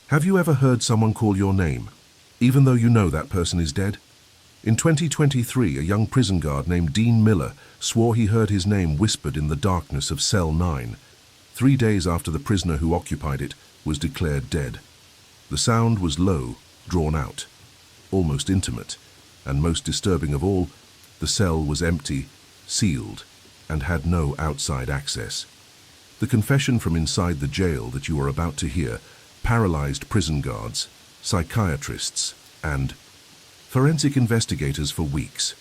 Have you ever heard someone call your name, even though you know that person is dead? In 2023, a young prison guard named Dean Miller swore he heard his name whispered in the darkness of cell 9, 3 days after the prisoner who occupied it was declared dead. The sound was low, drawn out, almost intimate, and most disturbing of all, the cell was empty, sealed, and had no outside access. The confession from inside the jail that you are about to hear paralyzed prison guards, psychiatrists, and forensic investigators for weeks.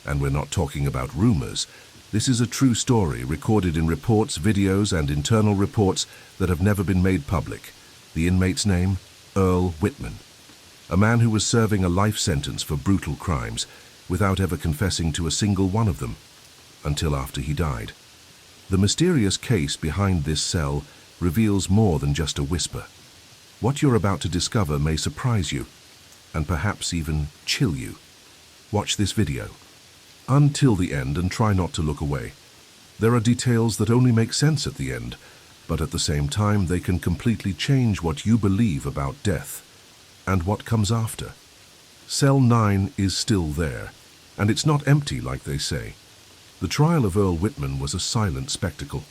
And we're not talking about rumors. This is a true story recorded in reports, videos, and internal reports that have never been made public. The inmate's name? Earl Whitman. A man who was serving a life sentence for brutal crimes without ever confessing to a single one of them, until after he died. The mysterious case behind this cell reveals more than just a whisper. What you're about to discover may surprise you, and perhaps even chill you. Watch this video until the end and try not to look away. There are details that only make sense at the end, but at the same time they can completely change what you believe about death and what comes after. Cell 9 is still there, and it's not empty like they say. The trial of Earl Whitman was a silent spectacle.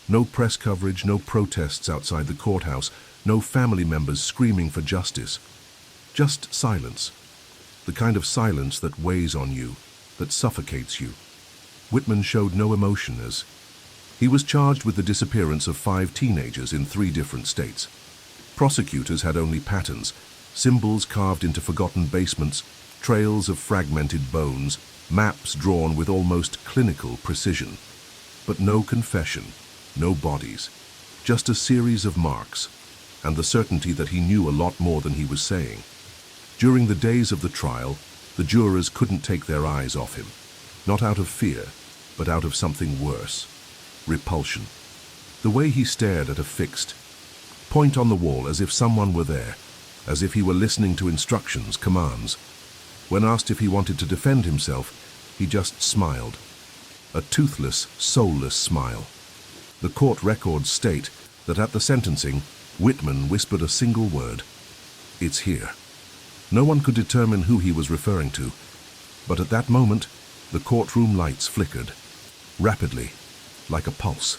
No press coverage, no protests outside the courthouse, no family members screaming for justice. Just silence. The kind of silence that weighs on you, that suffocates you. Whitman showed no emotion as he was charged with the disappearance of 5 teenagers in 3 different states. Prosecutors had only patterns, symbols carved into forgotten basements, trails of fragmented bones, maps drawn with almost clinical precision. But no confession, no bodies, just a series of marks, and the certainty that he knew a lot more than he was saying. During the days of the trial, the jurors couldn't take their eyes off him, not out of fear, but out of something worse: repulsion. The way he stared at a fixed point on the wall as if someone were there, as if he were listening to instructions, commands. When asked if he wanted to defend himself, he just smiled. A toothless, soulless smile. The court records state that at the sentencing, Whitman whispered a single word: "It's here." No one could determine who he was referring to, but at that moment, the courtroom lights flickered, rapidly, like a pulse.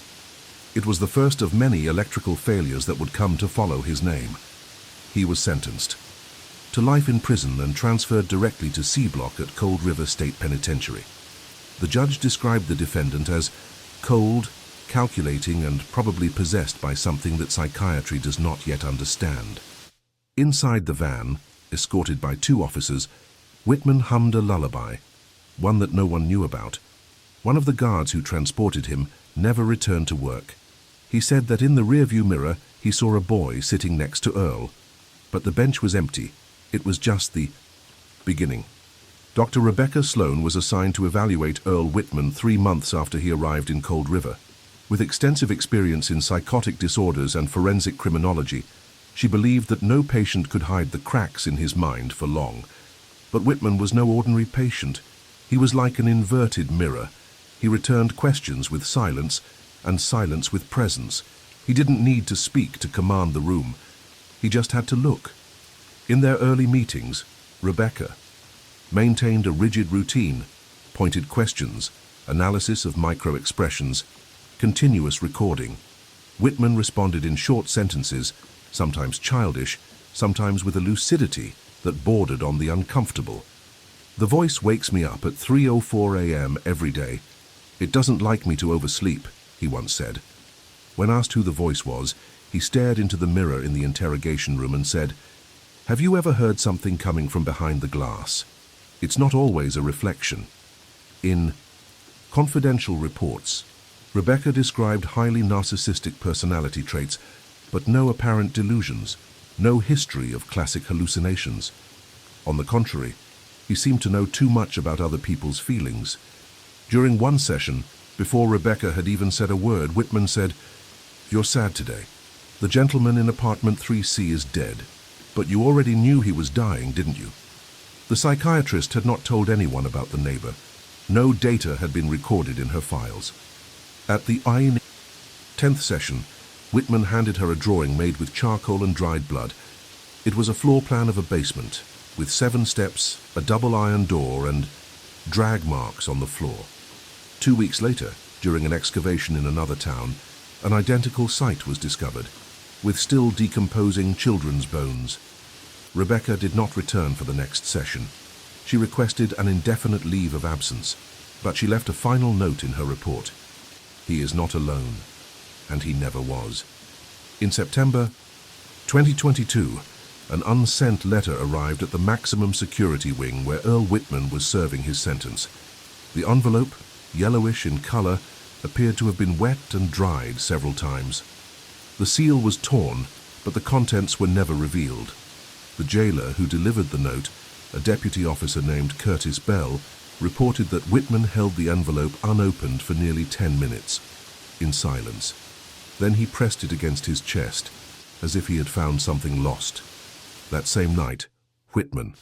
It was the first of many electrical failures that would come to follow his name. He was sentenced to life in prison and transferred directly to C Block at Cold River State Penitentiary. The judge described the defendant as cold, calculating, and probably possessed by something that psychiatry does not yet understand. Inside the van, escorted by 2 officers, Whitman hummed a lullaby, one that no one knew about. One of the guards who transported him never returned to work. He said that in the rearview mirror he saw a boy sitting next to Earl, but the bench was empty. It was just the beginning. Dr. Rebecca Sloan was assigned to evaluate Earl Whitman 3 months after he arrived in Cold River. With extensive experience in psychotic disorders and forensic criminology, she believed that no patient could hide the cracks in his mind for long. But Whitman was no ordinary patient. He was like an inverted mirror. He returned questions with silence, and silence with presence. He didn't need to speak to command the room. He just had to look. In their early meetings, Rebecca maintained a rigid routine: pointed questions, analysis of micro-expressions, continuous recording. Whitman responded in short sentences, sometimes childish, sometimes with a lucidity that bordered on the uncomfortable. "The voice wakes me up at 3:04 a.m. every day. It doesn't like me to oversleep," he once said. When asked who the voice was, he stared into the mirror in the interrogation room and said, "Have you ever heard something coming from behind the glass? It's not always a reflection." In confidential reports, Rebecca described highly narcissistic personality traits, but no apparent delusions, no history of classic hallucinations. On the contrary, he seemed to know too much about other people's feelings. During one session, before Rebecca had even said a word, Whitman said, "You're sad today. The gentleman in apartment 3C is dead, but you already knew he was dying, didn't you?" The psychiatrist had not told anyone about the neighbor. No data had been recorded in her files. At the 10th session, Whitman handed her a drawing made with charcoal and dried blood. It was a floor plan of a basement, with 7 steps, a double iron door, and drag marks on the floor. 2 weeks later, during an excavation in another town, an identical site was discovered, with still decomposing children's bones. Rebecca did not return for the next session. She requested an indefinite leave of absence, but she left a final note in her report. He is not alone, and he never was. In September 2022, an unsent letter arrived at the maximum security wing where Earl Whitman was serving his sentence. The envelope, yellowish in color, appeared to have been wet and dried several times. The seal was torn, but the contents were never revealed. The jailer who delivered the note, a deputy officer named Curtis Bell, reported that Whitman held the envelope unopened for nearly 10 minutes, in silence. Then he pressed it against his chest, as if he had found something lost. That same night, Whitman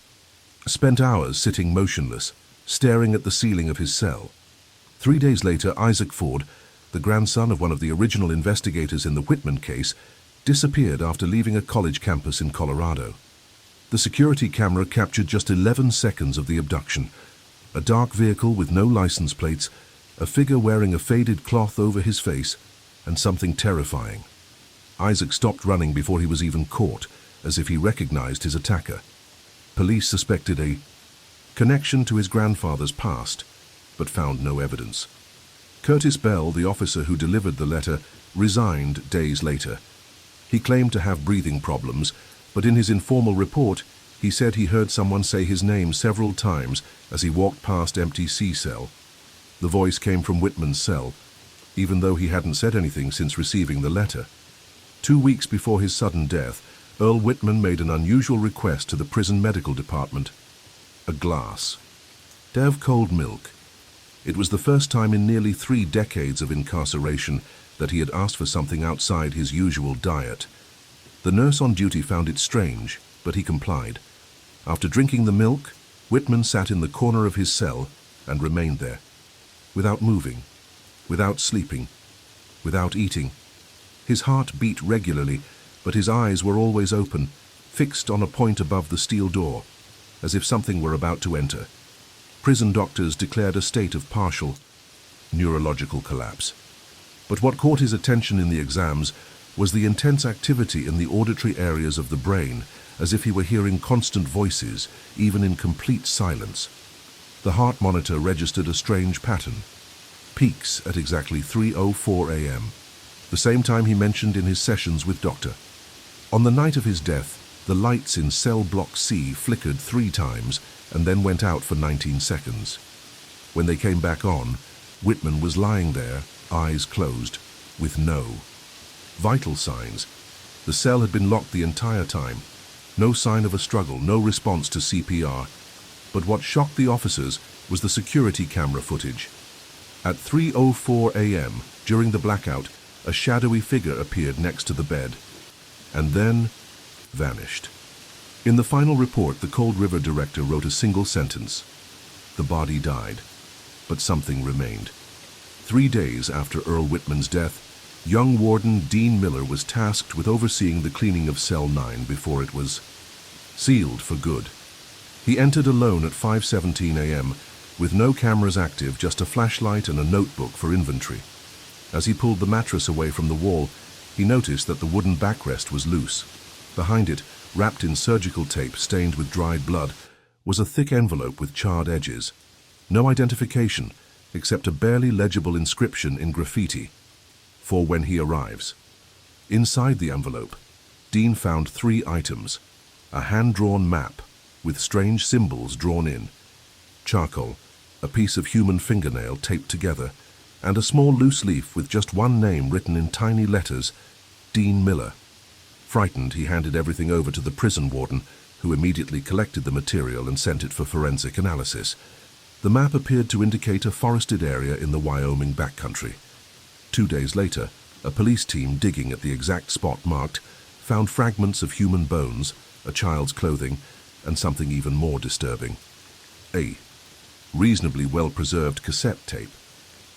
spent hours sitting motionless, staring at the ceiling of his cell. 3 days later, Isaac Ford, the grandson of one of the original investigators in the Whitman case, disappeared after leaving a college campus in Colorado. The security camera captured just 11 seconds of the abduction. A dark vehicle with no license plates, a figure wearing a faded cloth over his face, and something terrifying. Isaac stopped running before he was even caught, as if he recognized his attacker. Police suspected a connection to his grandfather's past, but found no evidence. Curtis Bell, the officer who delivered the letter, resigned days later. He claimed to have breathing problems, but in his informal report, he said he heard someone say his name several times as he walked past empty C-cell. The voice came from Whitman's cell, even though he hadn't said anything since receiving the letter. 2 weeks before his sudden death, Earl Whitman made an unusual request to the prison medical department: a glass. Dev cold milk. It was the first time in nearly 3 decades of incarceration that he had asked for something outside his usual diet. The nurse on duty found it strange, but he complied. After drinking the milk, Whitman sat in the corner of his cell and remained there, without moving, without sleeping, without eating. His heart beat regularly, but his eyes were always open, fixed on a point above the steel door, as if something were about to enter. Prison doctors declared a state of partial neurological collapse. But what caught his attention in the exams was the intense activity in the auditory areas of the brain, as if he were hearing constant voices, even in complete silence. The heart monitor registered a strange pattern: peaks at exactly 3:04 a.m., the same time he mentioned in his sessions with Dr. On the night of his death, the lights in cell block C flickered 3 times and then went out for 19 seconds. When they came back on, Whitman was lying there, eyes closed, with no vital signs. The cell had been locked the entire time. No sign of a struggle, no response to CPR. But what shocked the officers was the security camera footage. At 3:04 a.m., during the blackout, a shadowy figure appeared next to the bed, and then vanished. In the final report, the Cold River director wrote a single sentence: the body died, but something remained. 3 days after Earl Whitman's death, young warden Dean Miller was tasked with overseeing the cleaning of Cell 9 before it was sealed for good. He entered alone at 5:17 a.m., with no cameras active, just a flashlight and a notebook for inventory. As he pulled the mattress away from the wall, he noticed that the wooden backrest was loose. Behind it, wrapped in surgical tape stained with dried blood, was a thick envelope with charred edges. No identification, except a barely legible inscription in graffiti: "For when he arrives." Inside the envelope, Dean found 3 items: a hand-drawn map with strange symbols drawn in, charcoal, a piece of human fingernail taped together, and a small loose leaf with just one name written in tiny letters: Dean Miller. Frightened, he handed everything over to the prison warden, who immediately collected the material and sent it for forensic analysis. The map appeared to indicate a forested area in the Wyoming backcountry. 2 days later, a police team digging at the exact spot marked found fragments of human bones, a child's clothing, and something even more disturbing: a reasonably well-preserved cassette tape.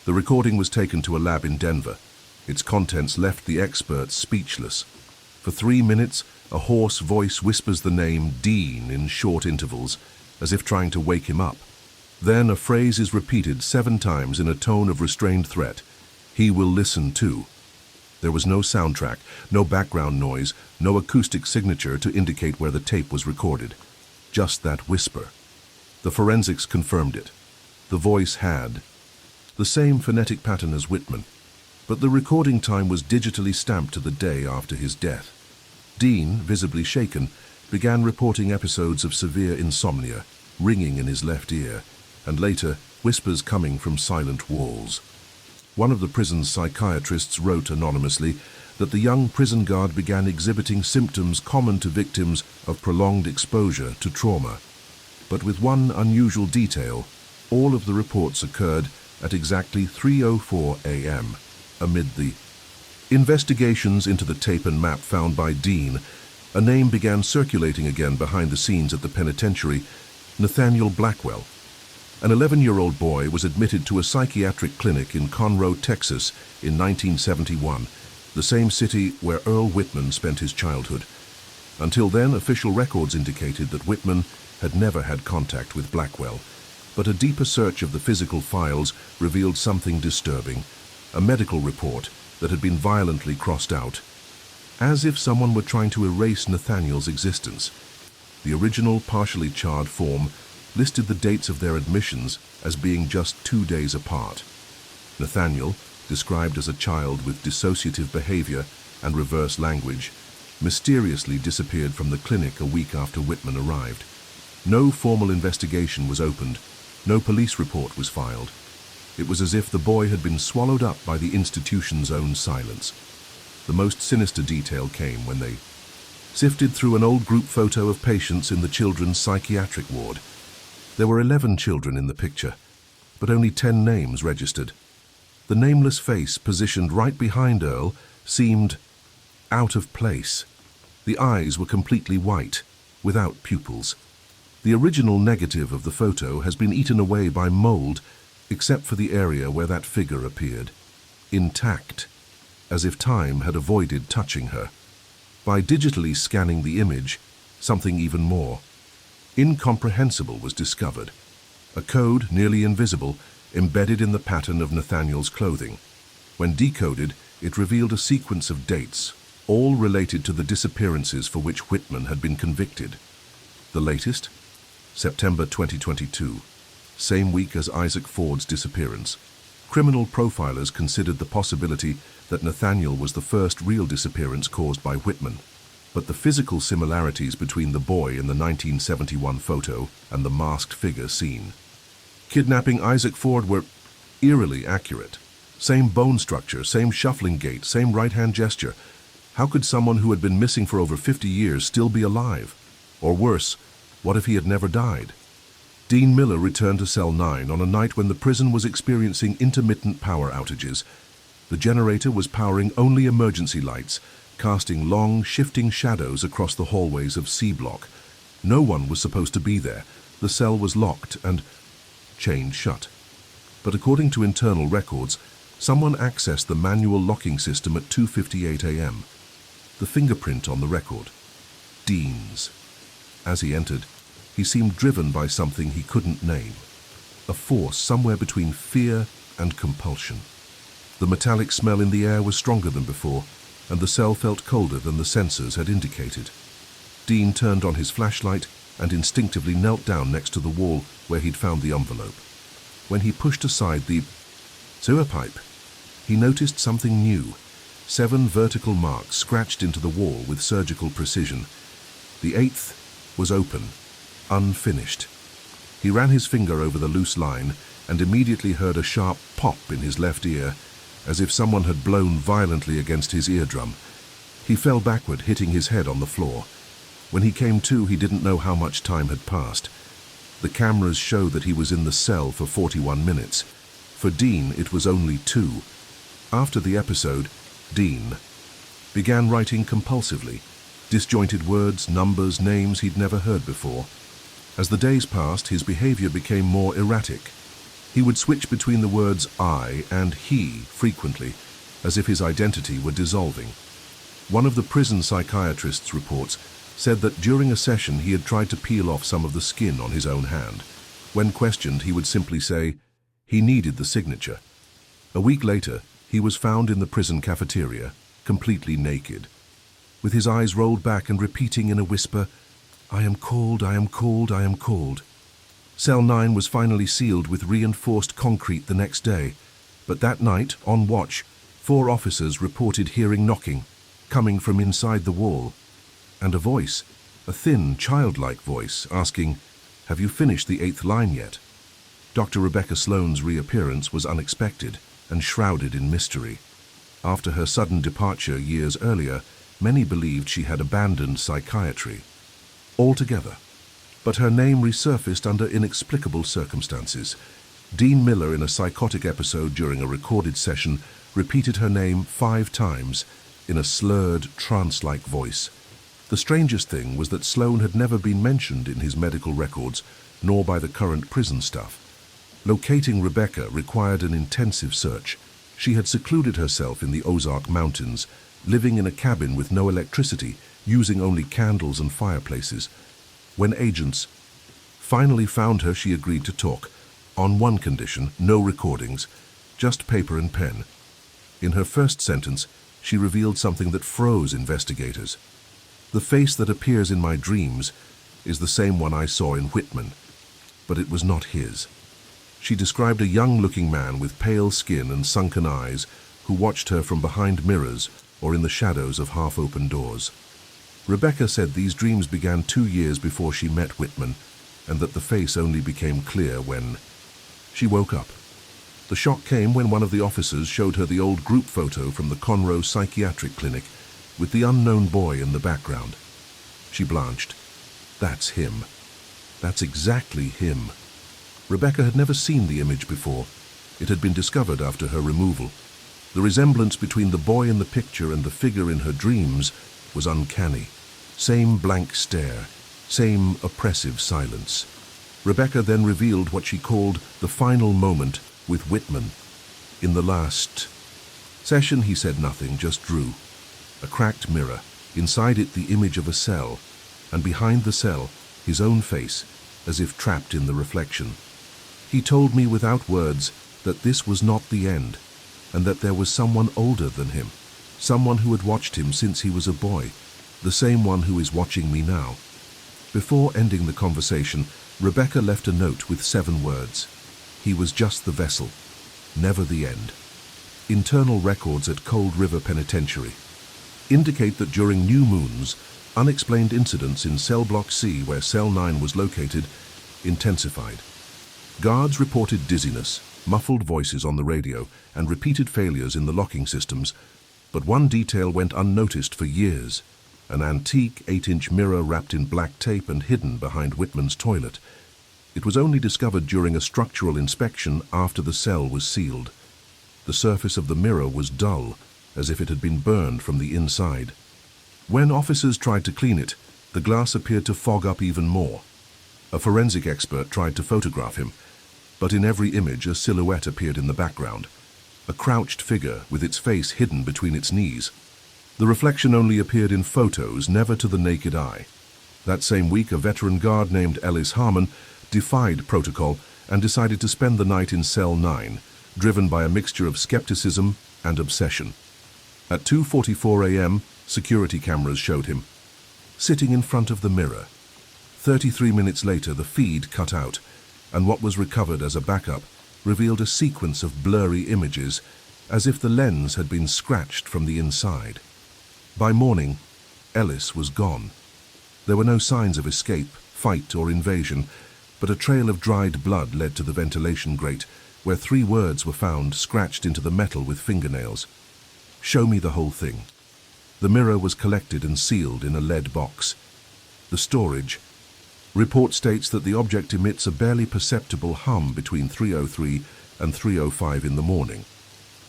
The recording was taken to a lab in Denver. Its contents left the experts speechless. For 3 minutes, A hoarse voice whispers the name Dean in short intervals, as if trying to wake him up. Then a phrase is repeated 7 times in a tone of restrained threat. He will listen too. There was no soundtrack, no background noise, no acoustic signature to indicate where the tape was recorded. Just that whisper. The forensics confirmed it. The voice had the same phonetic pattern as Whitman, but the recording time was digitally stamped to the day after his death. Dean, visibly shaken, began reporting episodes of severe insomnia, ringing in his left ear, and later, whispers coming from silent walls. One of the prison's psychiatrists wrote anonymously that the young prison guard began exhibiting symptoms common to victims of prolonged exposure to trauma. But with one unusual detail, all of the reports occurred at exactly 3:04 a.m. Amid the investigations into the tape and map found by Dean, a name began circulating again behind the scenes at the penitentiary: Nathaniel Blackwell. An 11-year-old boy was admitted to a psychiatric clinic in Conroe, Texas in 1971, the same city where Earl Whitman spent his childhood. Until then, official records indicated that Whitman had never had contact with Blackwell, but a deeper search of the physical files revealed something disturbing: a medical report that had been violently crossed out, as if someone were trying to erase Nathaniel's existence. The original partially charred form listed the dates of their admissions as being just 2 days apart. Nathaniel, described as a child with dissociative behavior and reverse language, mysteriously disappeared from the clinic a week after Whitman arrived. No formal investigation was opened, no police report was filed. It was as if the boy had been swallowed up by the institution's own silence. The most sinister detail came when they sifted through an old group photo of patients in the children's psychiatric ward. There were 11 children in the picture, but only 10 names registered. The nameless face positioned right behind Earl seemed out of place. The eyes were completely white, without pupils. The original negative of the photo has been eaten away by mold, except for the area where that figure appeared, intact, as if time had avoided touching her. By digitally scanning the image, something even more incomprehensible was discovered. A code, nearly invisible, embedded in the pattern of Nathaniel's clothing. When decoded, it revealed a sequence of dates, all related to the disappearances for which Whitman had been convicted. The latest? September 2022, same week as Isaac Ford's disappearance. Criminal profilers considered the possibility that Nathaniel was the first real disappearance caused by Whitman, but the physical similarities between the boy in the 1971 photo and the masked figure seen kidnapping Isaac Ford were eerily accurate. Same bone structure, same shuffling gait, same right-hand gesture. How could someone who had been missing for over 50 years still be alive? Or worse, what if he had never died? Dean Miller returned to Cell 9 on a night when the prison was experiencing intermittent power outages. The generator was powering only emergency lights, casting long, shifting shadows across the hallways of C Block. No one was supposed to be there. The cell was locked and chained shut. But according to internal records, someone accessed the manual locking system at 2:58 a.m. The fingerprint on the record: Dean's. As he entered, he seemed driven by something he couldn't name, a force somewhere between fear and compulsion. The metallic smell in the air was stronger than before, and the cell felt colder than the sensors had indicated. Dean turned on his flashlight and instinctively knelt down next to the wall where he'd found the envelope. When he pushed aside the sewer pipe, he noticed something new: 7 vertical marks scratched into the wall with surgical precision. The 8th was open, unfinished. He ran his finger over the loose line and immediately heard a sharp pop in his left ear, as if someone had blown violently against his eardrum. He fell backward, hitting his head on the floor. When he came to, he didn't know how much time had passed. The cameras show that he was in the cell for 41 minutes. For Dean, it was only 2. After the episode, Dean began writing compulsively, disjointed words, numbers, names he'd never heard before. As the days passed, his behavior became more erratic. He would switch between the words I and he frequently, as if his identity were dissolving. One of the prison psychiatrist's reports said that during a session he had tried to peel off some of the skin on his own hand. When questioned, he would simply say he needed the signature. A week later, he was found in the prison cafeteria, completely naked, with his eyes rolled back and repeating in a whisper, "I am cold, I am cold, I am cold." Cell 9 was finally sealed with reinforced concrete the next day, but that night, on watch, 4 officers reported hearing knocking, coming from inside the wall, and a voice, a thin, childlike voice, asking, "Have you finished the 8th line yet?" Dr. Rebecca Sloane's reappearance was unexpected and shrouded in mystery. After her sudden departure years earlier, many believed she had abandoned psychiatry altogether. But her name resurfaced under inexplicable circumstances. Dean Miller, in a psychotic episode during a recorded session, repeated her name 5 times in a slurred, trance-like voice. The strangest thing was that Sloane had never been mentioned in his medical records, nor by the current prison staff. Locating Rebecca required an intensive search. She had secluded herself in the Ozark Mountains, living in a cabin with no electricity, using only candles and fireplaces. When agents finally found her, she agreed to talk. On one condition, no recordings, just paper and pen. In her first sentence, she revealed something that froze investigators. "The face that appears in my dreams is the same one I saw in Whitman, but it was not his." She described a young-looking man with pale skin and sunken eyes who watched her from behind mirrors or in the shadows of half-open doors. Rebecca said these dreams began 2 years before she met Whitman, and that the face only became clear when she woke up. The shock came when one of the officers showed her the old group photo from the Conroe Psychiatric Clinic with the unknown boy in the background. She blanched. That's him. That's exactly him. Rebecca had never seen the image before. It had been discovered after her removal. The resemblance between the boy in the picture and the figure in her dreams was uncanny. Same blank stare, same oppressive silence. Rebecca then revealed what she called the final moment with Whitman. In the last session, he said nothing, just drew. A cracked mirror, inside it the image of a cell, and behind the cell, his own face, as if trapped in the reflection. He told me without words that this was not the end, and that there was someone older than him, someone who had watched him since he was a boy, the same one who is watching me now. Before ending the conversation, Rebecca left a note with 7 words. He was just the vessel, never the end. Internal records at Cold River Penitentiary indicate that during new moons, unexplained incidents in Cell Block C, where Cell 9 was located, intensified. Guards reported dizziness, muffled voices on the radio, and repeated failures in the locking systems, but one detail went unnoticed for years: an antique 8-inch mirror wrapped in black tape and hidden behind Whitman's toilet. It was only discovered during a structural inspection after the cell was sealed. The surface of the mirror was dull, as if it had been burned from the inside. When officers tried to clean it, the glass appeared to fog up even more. A forensic expert tried to photograph him, but in every image a silhouette appeared in the background, a crouched figure with its face hidden between its knees. The reflection only appeared in photos, never to the naked eye. That same week, a veteran guard named Ellis Harmon defied protocol and decided to spend the night in Cell 9, driven by a mixture of skepticism and obsession. At 2:44 a.m., security cameras showed him sitting in front of the mirror. 33 minutes later, the feed cut out, and what was recovered as a backup revealed a sequence of blurry images, as if the lens had been scratched from the inside. By morning, Ellis was gone. There were no signs of escape, fight, or invasion, but a trail of dried blood led to the ventilation grate, where 3 words were found scratched into the metal with fingernails. "Show me the whole thing." The mirror was collected and sealed in a lead box. The storage report states that the object emits a barely perceptible hum between 3:03 and 3:05 in the morning,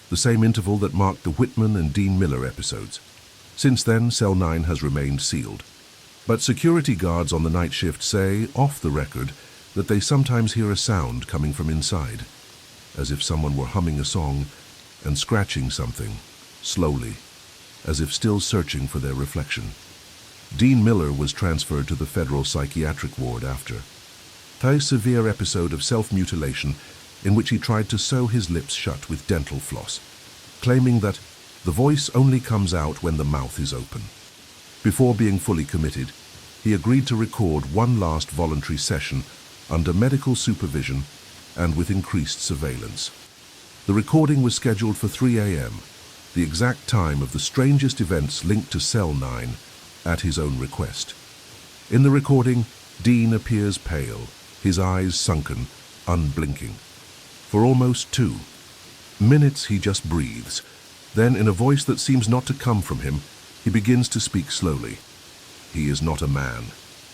the same interval that marked the Whitman and Dean Miller episodes. Since then, Cell 9 has remained sealed. But security guards on the night shift say, off the record, that they sometimes hear a sound coming from inside, as if someone were humming a song and scratching something, slowly. as if still searching for their reflection. Dean Miller was transferred to the federal psychiatric ward after a severe episode of self-mutilation in which he tried to sew his lips shut with dental floss, claiming that the voice only comes out when the mouth is open. Before being fully committed, he agreed to record one last voluntary session under medical supervision and with increased surveillance. The recording was scheduled for 3 a.m., the exact time of the strangest events linked to Cell 9, at his own request. In the recording, Dean appears pale, his eyes sunken, unblinking. For almost 2 minutes he just breathes. Then, in a voice that seems not to come from him, he begins to speak slowly. He is not a man.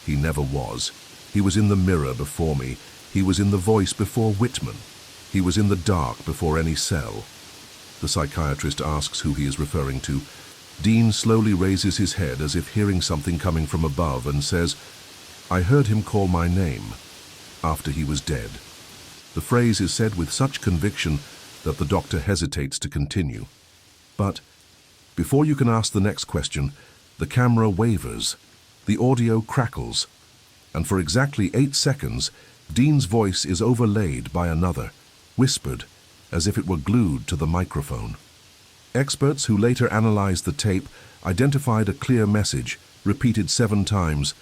He never was. He was in the mirror before me. He was in the voice before Whitman. He was in the dark before any cell. The psychiatrist asks who he is referring to. Dean slowly raises his head as if hearing something coming from above and says, "I heard him call my name after he was dead." The phrase is said with such conviction that the doctor hesitates to continue. But before you can ask the next question, the camera wavers, the audio crackles, and for exactly 8 seconds, Dean's voice is overlaid by another, whispered, as if it were glued to the microphone. Experts who later analyzed the tape identified a clear message, repeated 7 times,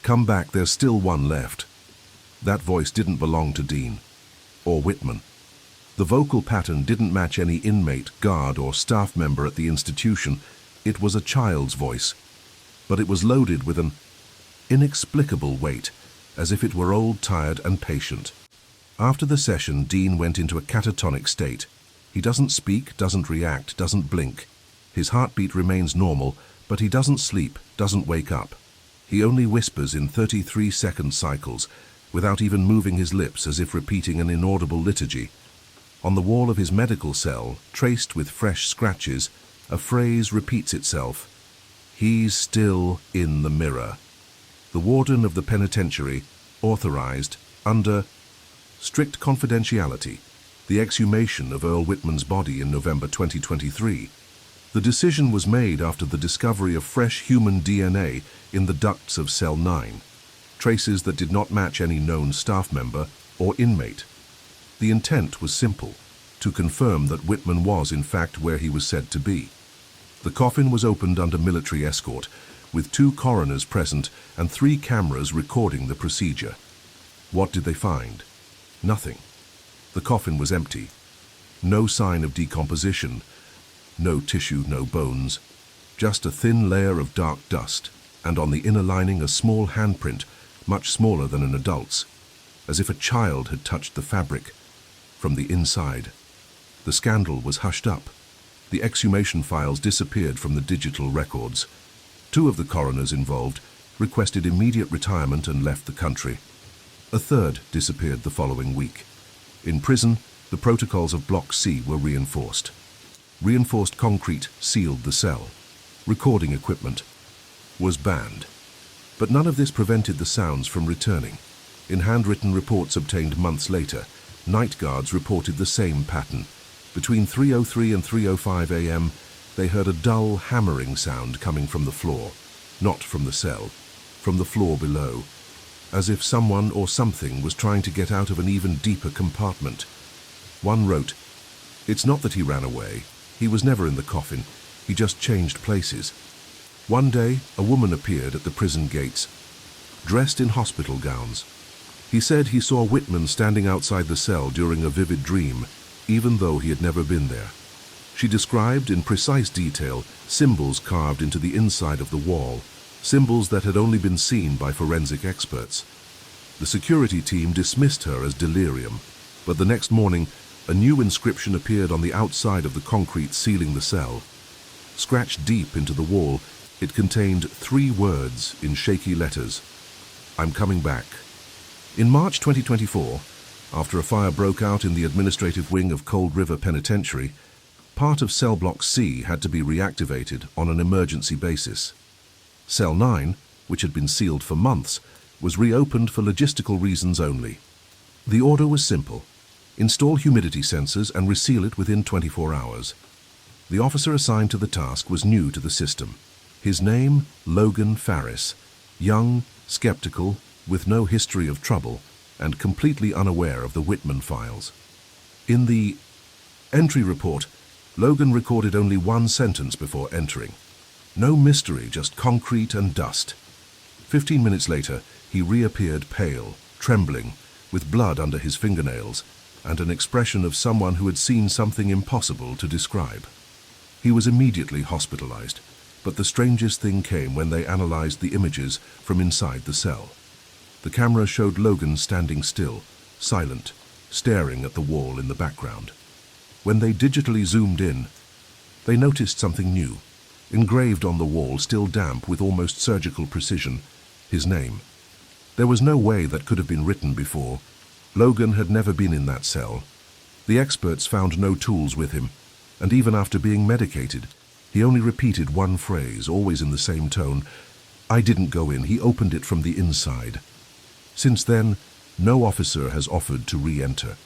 "Come back, there's still one left." That voice didn't belong to Dean or Whitman. The vocal pattern didn't match any inmate, guard, or staff member at the institution. It was a child's voice, but it was loaded with an inexplicable weight, as if it were old, tired, and patient. After the session, Dean went into a catatonic state. He doesn't speak, doesn't react, doesn't blink. His heartbeat remains normal, but he doesn't sleep, doesn't wake up. He only whispers in 33-second cycles, without even moving his lips, as if repeating an inaudible liturgy. On the wall of his medical cell, traced with fresh scratches, a phrase repeats itself: "He's still in the mirror." The warden of the penitentiary authorized, under strict confidentiality, the exhumation of Earl Whitman's body in November 2023. The decision was made after the discovery of fresh human DNA in the ducts of Cell 9, traces that did not match any known staff member or inmate. The intent was simple: to confirm that Whitman was in fact where he was said to be. The coffin was opened under military escort, with 2 coroners present and 3 cameras recording the procedure. What did they find? Nothing. The coffin was empty. No sign of decomposition. No tissue, no bones. Just a thin layer of dark dust, and on the inner lining a small handprint, much smaller than an adult's, as if a child had touched the fabric from the inside. The scandal was hushed up. The exhumation files disappeared from the digital records. 2 of the coroners involved requested immediate retirement and left the country. A 3rd disappeared the following week. In prison, the protocols of Block C were reinforced. Reinforced concrete sealed the cell. Recording equipment was banned. But none of this prevented the sounds from returning. In handwritten reports obtained months later, night guards reported the same pattern. Between 3:03 and 3:05 a.m., they heard a dull hammering sound coming from the floor, not from the cell, from the floor below, as if someone or something was trying to get out of an even deeper compartment. One wrote, "It's not that he ran away. He was never in the coffin. He just changed places." One day, a woman appeared at the prison gates, dressed in hospital gowns. He said he saw Whitman standing outside the cell during a vivid dream, even though he had never been there. She described in precise detail symbols carved into the inside of the wall, symbols that had only been seen by forensic experts. The security team dismissed her as delirium, but the next morning, a new inscription appeared on the outside of the concrete sealing the cell. Scratched deep into the wall, it contained 3 words in shaky letters: "I'm coming back." In March 2024, after a fire broke out in the administrative wing of Cold River Penitentiary, part of Cell Block C had to be reactivated on an emergency basis. Cell 9, which had been sealed for months, was reopened for logistical reasons only. The order was simple: install humidity sensors and reseal it within 24 hours. The officer assigned to the task was new to the system. His name, Logan Farris. Young, skeptical, with no history of trouble, and completely unaware of the Whitman files. In the entry report, Logan recorded only one sentence before entering. No mystery, just concrete and dust. 15 minutes later, he reappeared pale, trembling, with blood under his fingernails, and an expression of someone who had seen something impossible to describe. He was immediately hospitalized, but the strangest thing came when they analyzed the images from inside the cell. The camera showed Logan standing still, silent, staring at the wall in the background. When they digitally zoomed in, they noticed something new. Engraved on the wall, still damp with almost surgical precision, his name. There was no way that could have been written before. Logan had never been in that cell. The experts found no tools with him, and even after being medicated, he only repeated one phrase, always in the same tone. "I didn't go in, he opened it from the inside." Since then, no officer has offered to re-enter.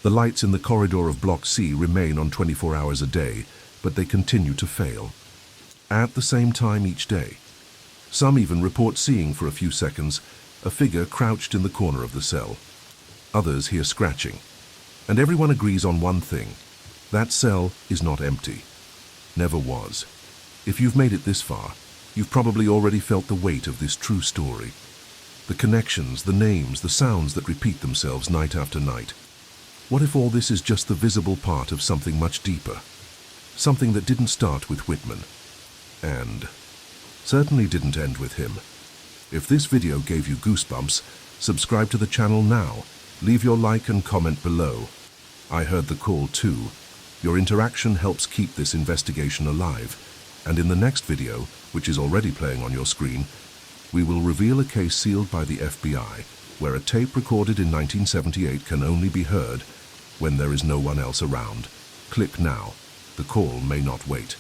The lights in the corridor of Block C remain on 24 hours a day, but they continue to fail. At the same time each day. Some even report seeing for a few seconds a figure crouched in the corner of the cell. Others hear scratching. And everyone agrees on one thing. That cell is not empty. Never was. If you've made it this far, you've probably already felt the weight of this true story. The connections, the names, the sounds that repeat themselves night after night. What if all this is just the visible part of something much deeper? Something that didn't start with Whitman. And certainly didn't end with him. If this video gave you goosebumps, subscribe to the channel now. Leave your like and comment below. I heard the call too. Your interaction helps keep this investigation alive. And in the next video, which is already playing on your screen, we will reveal a case sealed by the FBI, where a tape recorded in 1978 can only be heard when there is no one else around. Click now. The call may not wait.